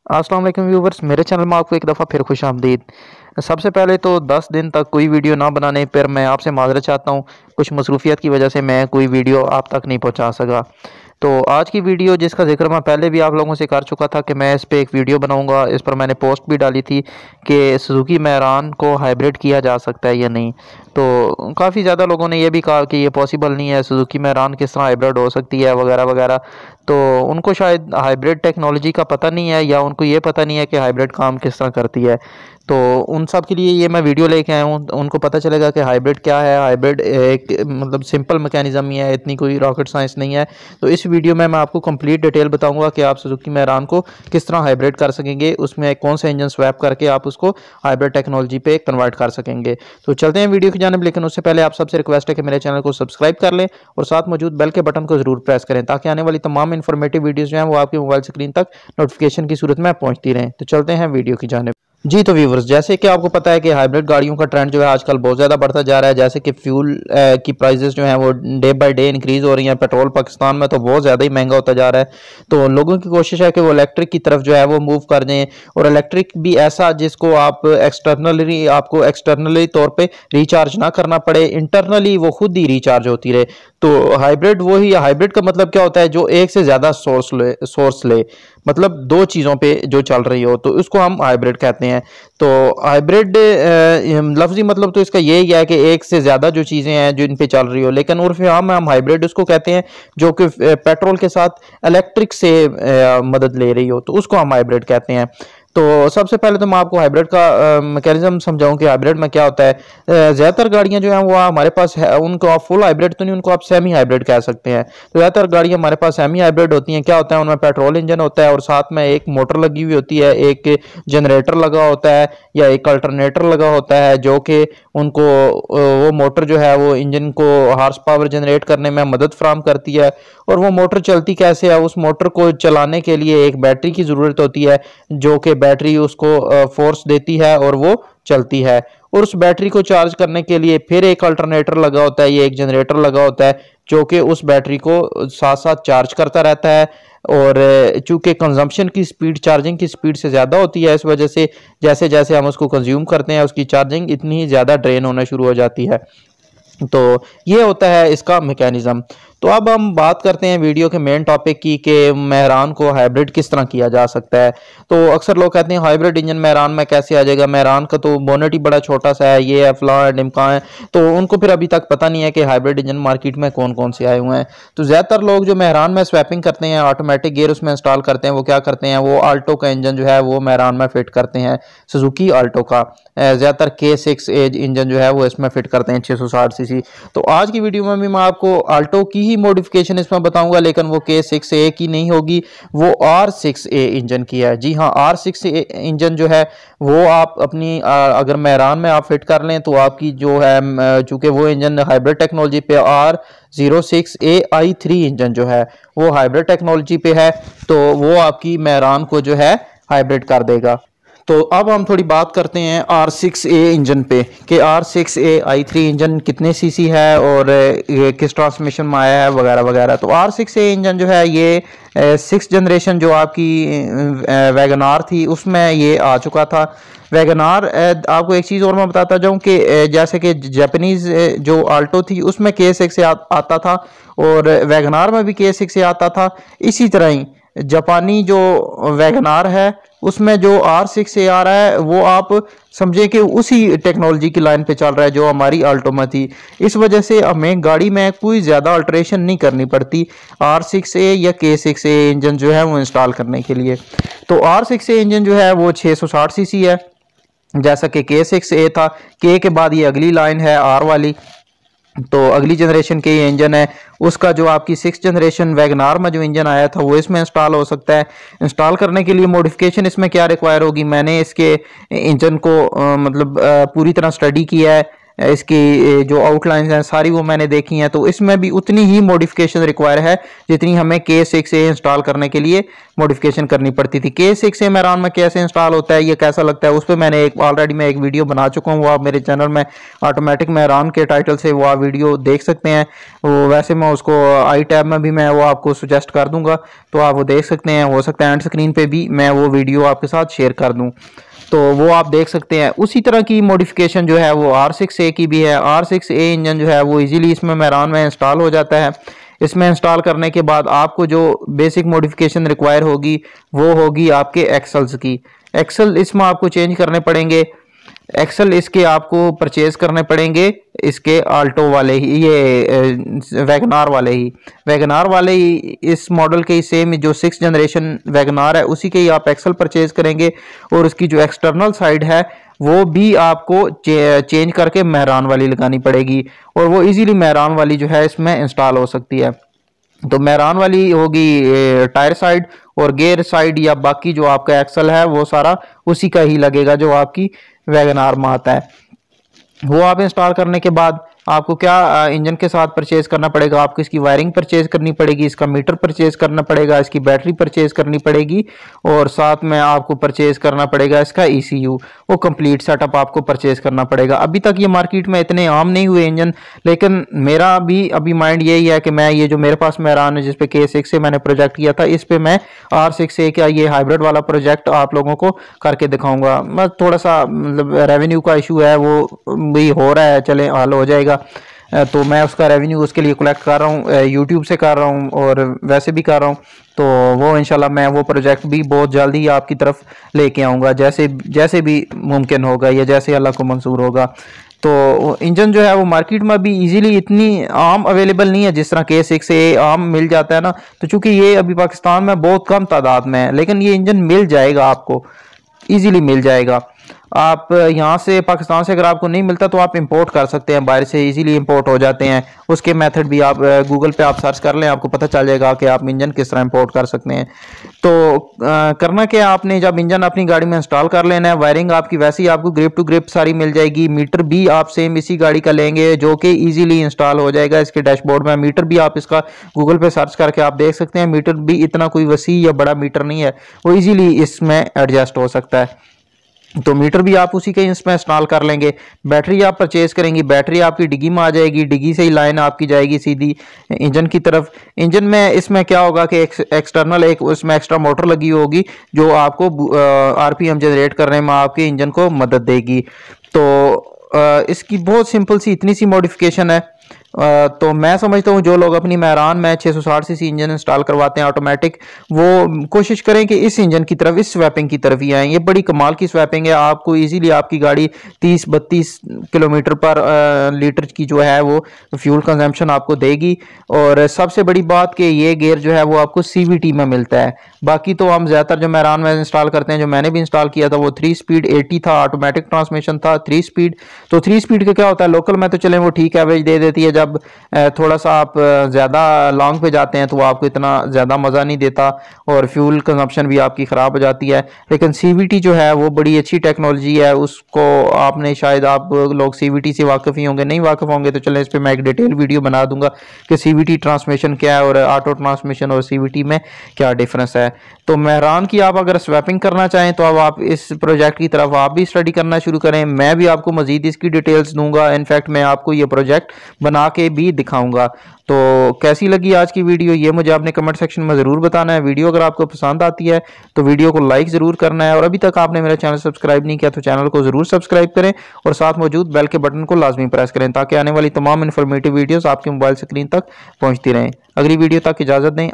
अस्सलाम वालेकुम व्यूवर्स, मेरे चैनल में आपको एक दफ़ा फिर खुश आमदीद। सबसे पहले तो 10 दिन तक कोई वीडियो ना बनाने पर मैं आपसे माज़रत चाहता हूँ। कुछ मसरूफियत की वजह से मैं कोई वीडियो आप तक नहीं पहुँचा सका। तो आज की वीडियो जिसका जिक्र मैं पहले भी आप लोगों से कर चुका था कि मैं इस पे एक वीडियो बनाऊंगा। इस पर मैंने पोस्ट भी डाली थी कि सुजुकी मेहरान को हाइब्रिड किया जा सकता है या नहीं। तो काफ़ी ज़्यादा लोगों ने यह भी कहा कि ये पॉसिबल नहीं है, सुजुकी मेहरान किस तरह हाइब्रिड हो सकती है वगैरह वगैरह। तो उनको शायद हाइब्रिड टेक्नोलॉजी का पता नहीं है या उनको ये पता नहीं है कि हाइब्रिड काम किस तरह करती है। तो उन सब के लिए ये मैं वीडियो लेके आया हूँ, उनको पता चलेगा कि हाइब्रिड क्या है। हाइब्रिड एक मतलब सिंपल मैकेनिज़्म ही है, इतनी कोई रॉकेट साइंस नहीं है। तो इस वीडियो में मैं आपको कंप्लीट डिटेल बताऊंगा कि आप सुजुकी मेहरान को किस तरह हाइब्रिड कर सकेंगे, उसमें कौन सा इंजन स्वैप करके आप उसको हाइब्रिड टेक्नोलॉजी पे कन्वर्ट कर सकेंगे। तो चलते हैं वीडियो की जानिब, लेकिन उससे पहले आप सबसे रिक्वेस्ट है कि मेरे चैनल को सब्सक्राइब कर लें और साथ मौजूद बेल के बटन को जरूर प्रेस करें ताकि आने वाली तमाम इन्फॉर्मेटिव वीडियोज़ जो हैं वो आपकी मोबाइल स्क्रीन तक नोटिफिकेशन की सूरत में पहुँचती रहें। तो चलते हैं वीडियो की जानिब। जी तो व्यूवर्स, जैसे कि आपको पता है कि हाइब्रिड गाड़ियों का ट्रेंड जो है आजकल बहुत ज़्यादा बढ़ता जा रहा है। जैसे कि फ्यूल की प्राइसेस जो हैं वो डे बाय डे इंक्रीज़ हो रही हैं। पेट्रोल पाकिस्तान में तो बहुत ज़्यादा ही महंगा होता जा रहा है। तो लोगों की कोशिश है कि वो इलेक्ट्रिक की तरफ जो है वो मूव कर दें, और इलेक्ट्रिक भी ऐसा जिसको आप एक्सटर्नली तौर पर रिचार्ज ना करना पड़े, इंटरनली वो खुद ही रिचार्ज होती रहे। तो हाइब्रिड वही, हाइब्रिड का मतलब क्या होता है, जो एक से ज़्यादा सोर्स ले, मतलब दो चीज़ों पे जो चल रही हो, तो उसको हम हाइब्रिड कहते हैं। तो हाइब्रिड लफ्जी मतलब तो इसका यही है कि एक से ज़्यादा जो चीज़ें हैं जो इन पे चल रही हो, लेकिन उर्फ आम में हम हाइब्रिड उसको कहते हैं जो कि पेट्रोल के साथ इलेक्ट्रिक से मदद ले रही हो, तो उसको हम हाइब्रिड कहते हैं। तो सबसे पहले तो मैं आपको हाइब्रिड का मैकेनिज्म समझाऊं कि हाइब्रिड में क्या होता है। ज़्यादातर गाड़ियां जो हैं वो हमारे पास है, उनको आप फुल हाइब्रिड तो नहीं, उनको आप सेमी हाइब्रिड कह सकते हैं। तो ज़्यादातर गाड़ियां हमारे पास सेमी हाइब्रिड होती हैं। क्या होता है, उनमें पेट्रोल इंजन होता है और साथ में एक मोटर लगी हुई होती है, एक जनरेटर लगा होता है या एक अल्टरनेटर लगा होता है, जो कि उनको वो मोटर जो है वो इंजन को हार्स पावर जनरेट करने में मदद फराम करती है। और वो मोटर चलती कैसे है, उस मोटर को चलाने के लिए एक बैटरी की ज़रूरत होती है, जो कि बैटरी उसको फोर्स देती है और वो चलती है। और उस बैटरी को चार्ज करने के लिए फिर एक अल्टरनेटर लगा होता है, ये एक जनरेटर लगा होता है, जो कि उस बैटरी को साथ साथ चार्ज करता रहता है। और चूंकि कंजम्पशन की स्पीड चार्जिंग की स्पीड से ज़्यादा होती है, इस वजह से जैसे जैसे हम उसको कंज्यूम करते हैं उसकी चार्जिंग इतनी ही ज़्यादा ड्रेन होना शुरू हो जाती है। तो ये होता है इसका मैकेनिज्म। तो अब हम बात करते हैं वीडियो के मेन टॉपिक की कि मेहरान को हाइब्रिड किस तरह किया जा सकता है। तो अक्सर लोग कहते हैं हाइब्रिड इंजन मेहरान में कैसे आ जाएगा, मेहरान का तो बोनेट ही बड़ा छोटा सा है, ये है फलां है डिमका है। तो उनको फिर अभी तक पता नहीं है कि हाइब्रिड इंजन मार्केट में कौन कौन से आए हुए हैं। तो ज़्यादातर लोग जो मेहरान में स्वैपिंग करते हैं, ऑटोमेटिक गियर उसमें इंस्टॉल करते हैं, वो क्या करते हैं, वो आल्टो का इंजन जो है वो मेहरान में फिट करते हैं। सुजुकी आल्टो का ज़्यादातर K6A इंजन जो है वो इसमें फिट करते हैं 660 सीसी। तो आज की वीडियो में भी मैं आपको आल्टो की ही मॉडिफिकेशन इसमें बताऊंगा, लेकिन वो K6A की नहीं होगी, वो R6A इंजन की है। जी हाँ, R6A इंजन जो है वो आप अपनी अगर मेहरान में आप फिट कर लें तो आपकी जो है, चूँकि वो इंजन हाइब्रिड टेक्नोलॉजी पे R06AI3 इंजन जो है वो हाइब्रिड टेक्नोलॉजी पे है, तो वो आपकी मेहरान को जो है हाइब्रिड कर देगा। तो अब हम थोड़ी बात करते हैं R6A इंजन पे कि R6AI3 इंजन कितने सीसी है और ये किस ट्रांसमिशन में आया है वगैरह वगैरह। तो R6A इंजन जो है ये 6th जनरेशन जो आपकी वैगनार थी उसमें ये आ चुका था। वैगनार, आपको एक चीज़ और मैं बताता जाऊं कि जैसे कि जापानीज़ जो आल्टो थी उसमें K6 आता था और वैगनार में भी K6 आता था। इसी तरह ही जापानी जो वैगनार है उसमें जो R6A आ रहा है वो आप समझे कि उसी टेक्नोलॉजी की लाइन पे चल रहा है जो हमारी आल्टो में थी। इस वजह से हमें गाड़ी में कोई ज़्यादा अल्ट्रेशन नहीं करनी पड़ती R6A या K6A इंजन जो है वो इंस्टॉल करने के लिए। तो R6A इंजन जो है वो 660 सीसी है, जैसा कि K6A था। K के बाद ये अगली लाइन है R वाली, तो अगली जनरेशन के ये इंजन है। उसका जो आपकी 6th जनरेशन वैगनार में जो इंजन आया था वो इसमें इंस्टॉल हो सकता है। इंस्टॉल करने के लिए मॉडिफिकेशन इसमें क्या रिक्वायर होगी, मैंने इसके इंजन को मतलब पूरी तरह स्टडी किया है। इसकी जो आउटलाइंस हैं सारी वो मैंने देखी हैं, तो इसमें भी उतनी ही मॉडिफिकेशन रिक्वायर है जितनी हमें K6A इंस्टॉल करने के लिए मॉडिफिकेशन करनी पड़ती थी। K6A मेहरान में कैसे इंस्टॉल होता है, ये कैसा लगता है, उस पर मैंने ऑलरेडी मैं एक वीडियो बना चुका हूँ। वो आप मेरे चैनल में ऑटोमेटिक मेहरान के टाइटल से वो आप वीडियो देख सकते हैं। वो वैसे मैं उसको आई टैब में भी मैं वो आपको सजेस्ट कर दूंगा, तो आप वो देख सकते हैं। हो सकता है एंड स्क्रीन पे भी मैं वो वीडियो आपके साथ शेयर कर दूं, तो वो आप देख सकते हैं। उसी तरह की मॉडिफिकेशन जो है वो R6A की भी है। R6A इंजन जो है वो इजीली इसमें मेहरान में इंस्टॉल हो जाता है। इसमें इंस्टॉल करने के बाद आपको जो बेसिक मॉडिफिकेशन रिक्वायर होगी वो होगी आपके एक्सल्स की। एक्सल इसमें आपको चेंज करने पड़ेंगे। एक्सल इसके आपको परचेज करने पड़ेंगे, इसके आल्टो वाले ही, ये वैगनार वाले ही। वैगनार वाले ही इस मॉडल के ही सेम जो 6th जनरेशन वैगनार है उसी के ही आप एक्सल परचेज करेंगे। और उसकी जो एक्सटर्नल साइड है वो भी आपको चेंज करके मेहरान वाली लगानी पड़ेगी, और वो इजीली मेहरान वाली जो है इसमें इंस्टॉल हो सकती है। तो मेहरान वाली होगी टायर साइड, और गेयर साइड या बाकी जो आपका एक्सल है वो सारा उसी का ही लगेगा जो आपकी वैगनार में आता है। वो आप इंस्टॉल करने के बाद आपको क्या इंजन के साथ परचेज करना पड़ेगा, आपको इसकी वायरिंग परचेज करनी पड़ेगी, इसका मीटर परचेज करना पड़ेगा, इसकी बैटरी परचेज करनी पड़ेगी, और साथ में आपको परचेज करना पड़ेगा इसका ECU। वो कंप्लीट सेटअप आपको परचेज करना पड़ेगा। अभी तक ये मार्केट में इतने आम नहीं हुए इंजन, लेकिन मेरा भी अभी माइंड यही है कि मैं ये जो मेरे पास मेहरान है जिस पे K6 से मैंने प्रोजेक्ट किया था, इस पे मैं R6A का ये हाइब्रिड वाला प्रोजेक्ट आप लोगों को करके दिखाऊंगा। मैं थोड़ा सा मतलब रेवेन्यू का इशू है वो भी हो रहा है, चले हल हो जाएगा। तो मैं उसका रेवेन्यू उसके लिए कलेक्ट कर रहा हूँ, यूट्यूब से कर रहा हूँ और वैसे भी कर रहा हूँ। तो वो इंशाल्लाह मैं वो प्रोजेक्ट भी बहुत जल्दी ही आपकी तरफ लेके आऊँगा, जैसे भी मुमकिन होगा या जैसे अल्लाह को मंजूर होगा। तो इंजन जो है वो मार्केट में अभी इजीली इतनी आम अवेलेबल नहीं है जिस तरह K6A आम मिल जाता है ना। तो चूंकि ये अभी पाकिस्तान में बहुत कम तादाद में है, लेकिन ये इंजन मिल जाएगा, आपको इजीली मिल जाएगा। आप यहाँ से पाकिस्तान से अगर आपको नहीं मिलता तो आप इंपोर्ट कर सकते हैं, बाहर से इजीली इंपोर्ट हो जाते हैं। उसके मेथड भी आप गूगल पे आप सर्च कर लें, आपको पता चल जाएगा कि आप इंजन किस तरह इंपोर्ट कर सकते हैं। तो करना क्या, आपने जब इंजन अपनी गाड़ी में इंस्टॉल कर लेना है, वायरिंग आपकी वैसे ही आपको ग्रिप टू ग्रिप सारी मिल जाएगी। मीटर भी आप सेम इसी गाड़ी का लेंगे जो कि इजीली इंस्टॉल हो जाएगा इसके डैशबोर्ड में। मीटर भी आप इसका गूगल पे सर्च करके आप देख सकते हैं। मीटर भी इतना कोई वसी या बड़ा मीटर नहीं है, वो इजीली इसमें एडजस्ट हो सकता है। तो मीटर भी आप उसी के इसमें इंस्टॉल कर लेंगे। बैटरी आप परचेज करेंगी, बैटरी आपकी डिग्गी में आ जाएगी, डिग्गी से ही लाइन आपकी जाएगी सीधी इंजन की तरफ। इंजन में इसमें क्या होगा कि एक्सटर्नल एक उसमें एक्स्ट्रा मोटर लगी होगी जो आपको RPM जनरेट करने में आपके इंजन को मदद देगी। तो इसकी बहुत सिंपल सी इतनी सी मॉडिफिकेशन है। तो मैं समझता हूँ जो लोग अपनी मेहरान में 660 सीसी इंजन इंस्टॉल करवाते हैं ऑटोमेटिक, वो कोशिश करें कि इस इंजन की तरफ, इस स्वैपिंग की तरफ ही आएँ। ये बड़ी कमाल की स्वैपिंग है, आपको इजीली आपकी गाड़ी 30-32 किलोमीटर पर लीटर की जो है वो फ्यूल कंजम्पशन आपको देगी। और सबसे बड़ी बात कि ये गेयर जो है वो आपको CVT में मिलता है। बाकी तो हम ज़्यादातर जो मेहरान में इंस्टॉल करते हैं, जो मैंने भी इंस्टॉल किया था वो 3 स्पीड 80 था, ऑटोमेटिक ट्रांसमिशन था 3 स्पीड। तो 3 स्पीड का क्या होता है, लोकल में तो चले वो ठीक एवरेज दे देती है, जब थोड़ा सा आप ज़्यादा लॉन्ग पे जाते हैं तो आपको इतना ज़्यादा मज़ा नहीं देता और फ्यूल कंजप्शन भी आपकी ख़राब हो जाती है। लेकिन CVT जो है वो बड़ी अच्छी टेक्नोलॉजी है, उसको आपने शायद आप लोग CVT से वाकिफ़ ही होंगे, नहीं वाकिफ़ होंगे तो चलें इस पर मैं एक डिटेल वीडियो बना दूंगा कि CVT ट्रांसमिशन क्या है और ऑटो ट्रांसमिशन और CVT में क्या डिफरेंस है। तो मेहरान की आप अगर स्वैपिंग करना चाहें तो अब आप इस प्रोजेक्ट की तरफ आप भी स्टडी करना शुरू करें। मैं भी आपको मजीद इसकी डिटेल्स दूंगा, इनफैक्ट मैं आपको ये प्रोजेक्ट बना के भी दिखाऊंगा। तो कैसी लगी आज की वीडियो ये मुझे आपने कमेंट सेक्शन में ज़रूर बताना है। वीडियो अगर आपको पसंद आती है तो वीडियो को लाइक ज़रूर करना है, और अभी तक आपने मेरा चैनल सब्सक्राइब नहीं किया तो चैनल को ज़रूर सब्सक्राइब करें और साथ मौजूद बेल के बटन को लाजमी प्रेस करें ताकि आने वाली तमाम इन्फॉर्मेटिव वीडियोस आपके मोबाइल स्क्रीन तक पहुंचती रहें। अगली वीडियो तक इजाज़त दें।